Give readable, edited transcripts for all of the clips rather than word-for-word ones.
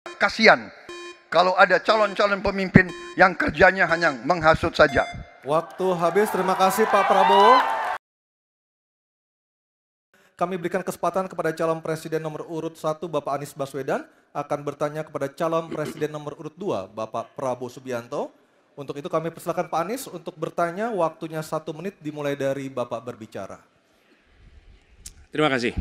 Kasihan kalau ada calon-calon pemimpin yang kerjanya hanya menghasut saja. Waktu habis, terima kasih Pak Prabowo. Kami berikan kesempatan kepada calon presiden nomor urut 1 Bapak Anies Baswedan akan bertanya kepada calon presiden nomor urut 2 Bapak Prabowo Subianto. Untuk itu kami persilakan Pak Anies untuk bertanya, waktunya 1 menit dimulai dari Bapak berbicara. Terima kasih.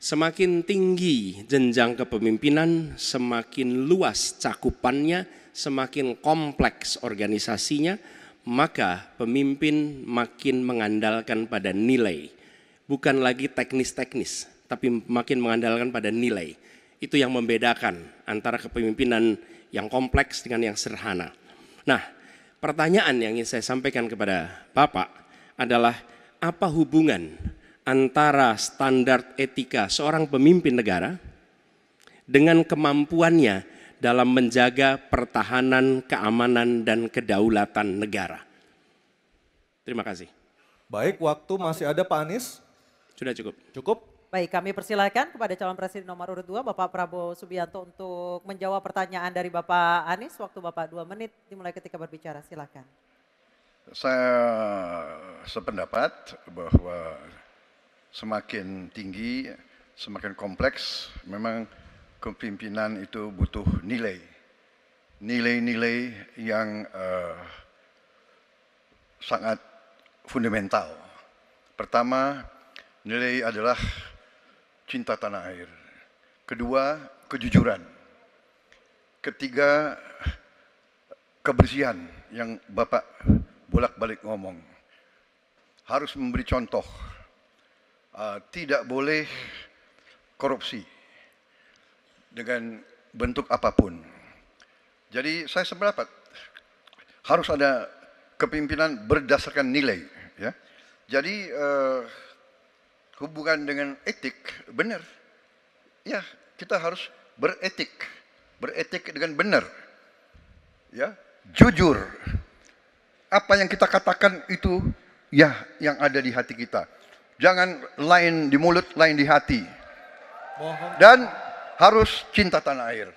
Semakin tinggi jenjang kepemimpinan, semakin luas cakupannya, semakin kompleks organisasinya, maka pemimpin makin mengandalkan pada nilai. Bukan lagi teknis-teknis, tapi makin mengandalkan pada nilai. Itu yang membedakan antara kepemimpinan yang kompleks dengan yang sederhana. Nah, pertanyaan yang ingin saya sampaikan kepada Bapak adalah apa hubungan antara standar etika seorang pemimpin negara dengan kemampuannya dalam menjaga pertahanan, keamanan, dan kedaulatan negara. Terima kasih. Baik, waktu masih ada Pak Anies. Sudah cukup. Cukup? Baik, kami persilakan kepada calon presiden nomor urut 2 Bapak Prabowo Subianto untuk menjawab pertanyaan dari Bapak Anies. Waktu Bapak 2 menit dimulai ketika berbicara, silakan. Saya sependapat bahwa semakin tinggi, semakin kompleks, memang kepemimpinan itu butuh nilai. Nilai-nilai yang sangat fundamental. Pertama, nilai adalah cinta tanah air. Kedua, kejujuran. Ketiga, kebersihan yang Bapak bolak-balik ngomong. Harus memberi contoh. Tidak boleh korupsi dengan bentuk apapun. Jadi saya sependapat harus ada kepemimpinan berdasarkan nilai. Ya. Jadi hubungan dengan etik benar. Ya, kita harus beretik dengan benar. Ya, jujur. Apa yang kita katakan itu ya yang ada di hati kita. Jangan lain di mulut, lain di hati. Dan harus cinta tanah air.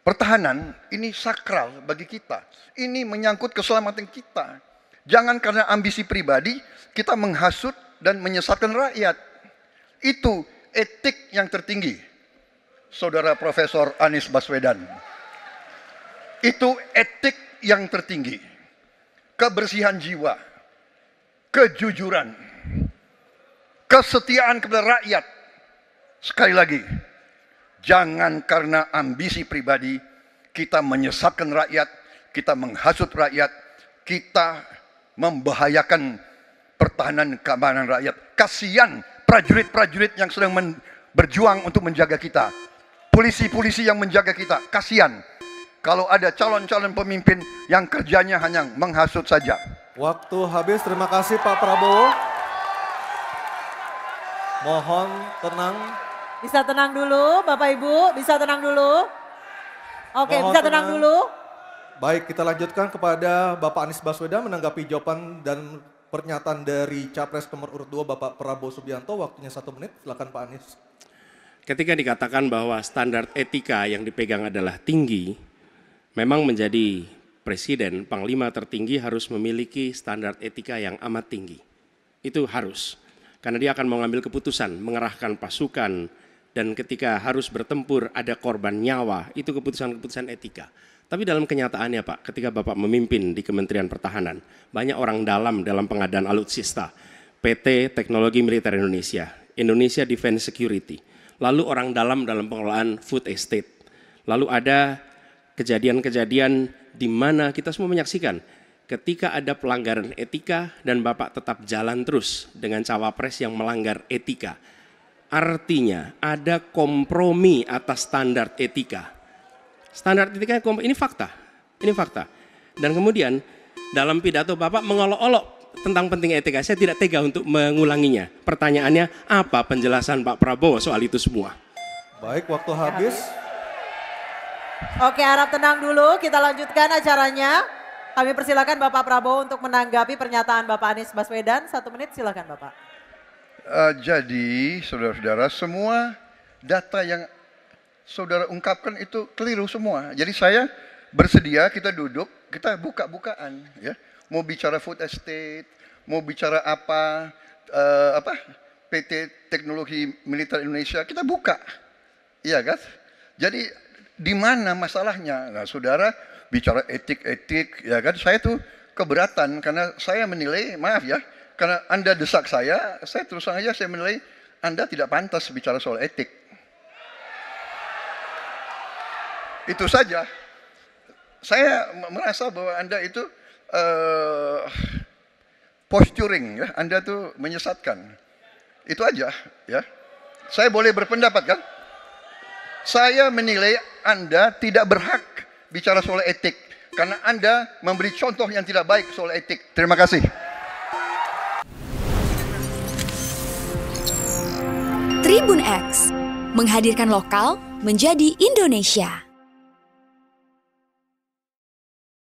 Pertahanan ini sakral bagi kita. Ini menyangkut keselamatan kita. Jangan karena ambisi pribadi kita menghasut dan menyesatkan rakyat. Itu etik yang tertinggi. Saudara Profesor Anies Baswedan. Itu etik yang tertinggi. Kebersihan jiwa. Kejujuran, kesetiaan kepada rakyat. Sekali lagi, jangan karena ambisi pribadi kita menyesatkan rakyat, kita menghasut rakyat, kita membahayakan pertahanan keamanan rakyat. Kasihan prajurit-prajurit yang sedang berjuang untuk menjaga kita. Polisi-polisi yang menjaga kita. Kasihan kalau ada calon-calon pemimpin yang kerjanya hanya menghasut saja. Waktu habis, terima kasih Pak Prabowo. Mohon tenang. Bisa tenang dulu Bapak Ibu, bisa tenang dulu. Oke, Mohon bisa tenang dulu. Baik, kita lanjutkan kepada Bapak Anies Baswedan menanggapi jawaban dan pernyataan dari Capres nomor urut 2 Bapak Prabowo Subianto. Waktunya 1 menit, silakan Pak Anies. Ketika dikatakan bahwa standar etika yang dipegang adalah tinggi, memang menjadi presiden, panglima tertinggi harus memiliki standar etika yang amat tinggi. Itu harus. Karena dia akan mengambil keputusan, mengerahkan pasukan, dan ketika harus bertempur ada korban nyawa, itu keputusan-keputusan etika. Tapi dalam kenyataannya Pak, ketika Bapak memimpin di Kementerian Pertahanan, banyak orang dalam pengadaan alutsista, PT Teknologi Militer Indonesia, Indonesia Defense Security, lalu orang dalam pengelolaan food estate, lalu ada kejadian-kejadian di mana kita semua menyaksikan ketika ada pelanggaran etika dan Bapak tetap jalan terus dengan cawapres yang melanggar etika. Artinya ada kompromi atas standar etika. Standar etika ini fakta. Ini fakta. Dan kemudian dalam pidato Bapak mengolok-olok tentang pentingnya etika. Saya tidak tega untuk mengulanginya. Pertanyaannya, apa penjelasan Pak Prabowo soal itu semua? Baik, waktu habis. Oke, harap tenang dulu, kita lanjutkan acaranya. Kami persilakan Bapak Prabowo untuk menanggapi pernyataan Bapak Anies Baswedan. 1 menit, silakan Bapak. Jadi, saudara-saudara, semua data yang saudara ungkapkan itu keliru semua. Jadi saya bersedia kita duduk, kita buka-bukaan, ya. Mau bicara food estate, mau bicara apa PT Teknologi Militer Indonesia, kita buka, iya kan? Jadi di mana masalahnya? Nah, saudara bicara etik, ya kan? Saya tuh keberatan karena saya menilai, maaf ya, karena Anda desak saya terus terang aja saya menilai Anda tidak pantas bicara soal etik. Itu saja. Saya merasa bahwa Anda itu posturing, ya. Anda tuh menyesatkan. Itu aja, ya. Saya boleh berpendapat kan? Saya menilai Anda tidak berhak bicara soal etik karena Anda memberi contoh yang tidak baik soal etik. Terima kasih. Tribun X menghadirkan lokal menjadi Indonesia.